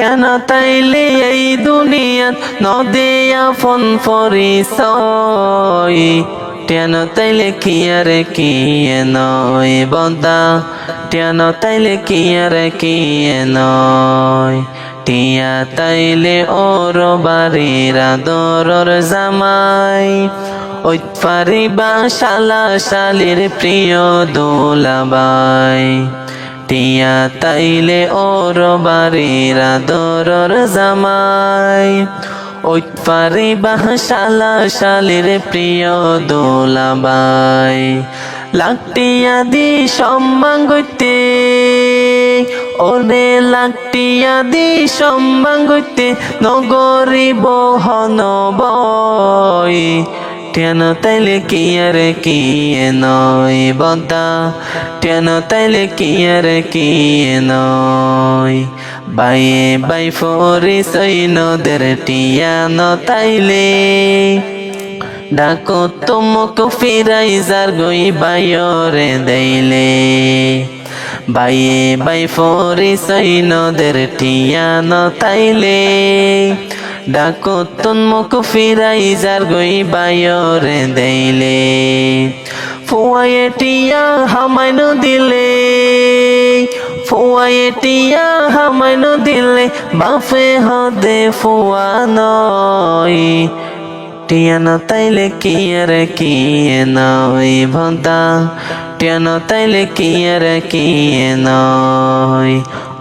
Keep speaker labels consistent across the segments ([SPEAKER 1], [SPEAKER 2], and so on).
[SPEAKER 1] কেন তাইলে এই দুনিয়াত নদে আপন পরিচয় কেন তাইলে কি আর কি নয় বন্দা কেন তাইলে কি আর কি নয় টিয়া তাইলে ওর বাড়ির আদরর জামাই ওই পারিবা শালা শালির প্রিয় দোলাবাই টিয়া তাইলে ওর বাড়ির আদরর জামাই ওই পারিবা শালা শালির প্রিয় দোলাবাই লাখটিয়া দি সম্মান গইতে ওরে লাখটিয়া দি সম্মান গইতে নগরী বহন বই কেন তাইলে কি আর কি নয় বন্দা কেন তাইলে কি আর কি নয় বাইয়ে বাই ফরি সৈনদের টিয়া ন তাইলে ডাকো তোমক ফিরাই যার গই বাইরে দেইলে বাইয়ে বাই ফরি সৈনদের টিয়া ন তাইলে ডাকো তোমক ফিরাই যার গই বাইরে দেইলে ফুয়ায়ে টিয়া হামাইনো দিলে ফুয়ায়ে টিয়া হামাইনো দিলে বাফে হদে ফুয়া নয় টিয়া ন তাইলে কি আর কি নয় বন্দা টিয়া ন তাইলে কি আর কি নয়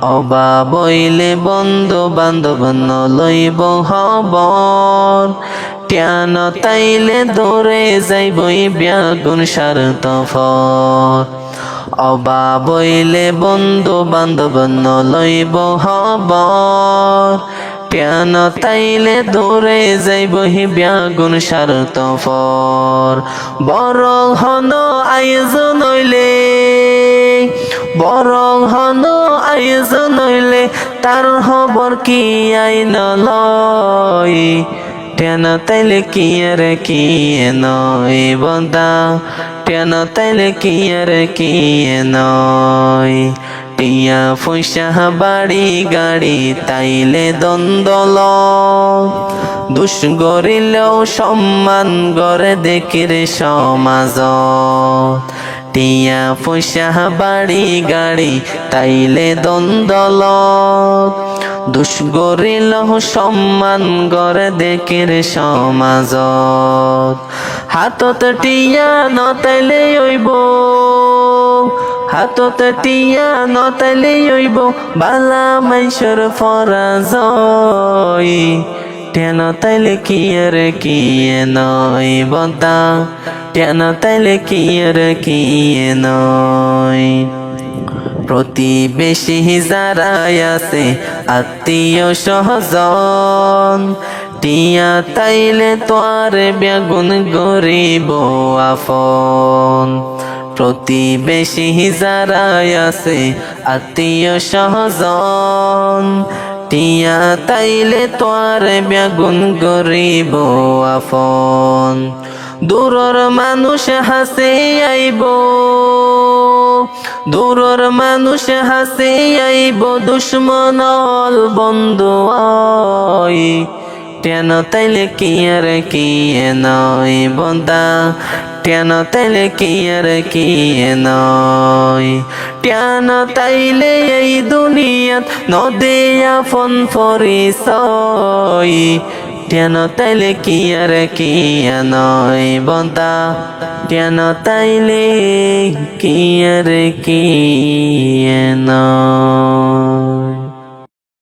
[SPEAKER 1] অবা বইলে বন্ধু বান্ধব নলইব খবর টিয়া ন তাইলে দৌড়ে যাইবই ব্যাগুন স্বার্থপর অবা বইলে বন্ধু বান্ধব নলইব খবর টিয়া ন তাইলে দৌড়ে যাইবহি ব্যাগুন স্বার্থপর বরং হন আয়োজন হইলে বরং হন আয়োজন হইলে তার খবর কি আইন লয় টিয়া ন তাইলে কি আর কি নয় বন্দা টিয়া ন তাইলে কি আর কি নয় টিয়া পয়সা বাড়ি গাড়ি তাইলে দ্বন্দ্বল দুষ গরিলেও সম্মান গড়ে দেখিরে সমাজ টিয়া পয়সা বাড়ি গাড়ি তাইলে দ্বন্দ্বল দুষ গরিলেও সম্মান গড়ে দেখিরে সমাজ হাতত টিয়া ন তাইলে হইব হাতত টিয়া ন তাইলে হইব বালা মাইসর ফরাজয় টিয়া ন তাইলে কি আর কি নয় বন্দা টিয়া ন তাইলে কি আর কি নয় প্রতিবেশী যারা আছে আত্মীয় সহজন টিয়া তাইলে তোর বেগুন গরিব আপন প্রতিবেশী যারা আছে আত্মীয় সহজন টিয়া তাইলে তোর বেগুন গরিব আপন দূরর মানুষ হাসে আইব দূরর মানুষ হাসে আইব দুশ্মনল বন্ধু আই টিয়া ন তাইলে কি আর কি নয় বন্দা টিয়া ন তাইলে কি আর কি নয় টিয়া ন তাইলে এই দুনিয়াত নদে আপন পরিচয় টিয়া ন তাইলে কি আর কি নয় বন্দা টিয়া ন তাইলে কি আর কি নয়।